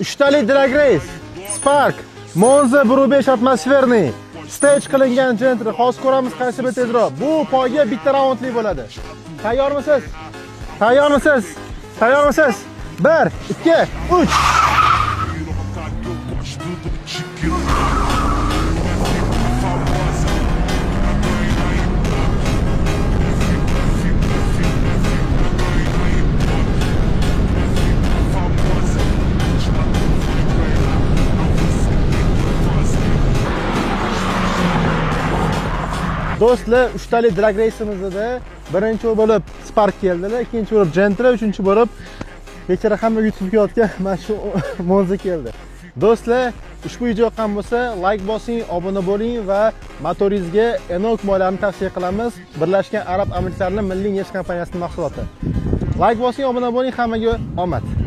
3tali Drag Race, Spark, Monza 1.5 atmosferniy, stage qilingan Gentry. Hozir ko'ramiz qaysi bir tezroq. Bu poyga bitta raundli bo'ladi. Tayyormisiz? Tayyormisiz? Tayyormisiz? 1, 2, 3. Do'stlar, 3tali Drag Race'imizda birinchi bo'lib Spark keldilar, ikkinchi bo'lib Gentry, uchinchi bo'lib kechira hamma YouTube'ga yotgan mana shu Monza keldi. Do'stlar, ushbu video yoqqan bo'lsa, like bosing, obuna bo'ling va motoringizga Enok moylarini tavsiya qilamiz. Birlashgan Arab Amirliklarining milliy neft kompaniyasining mahsuloti. Like bosing, obuna bo'ling, hammaga omad.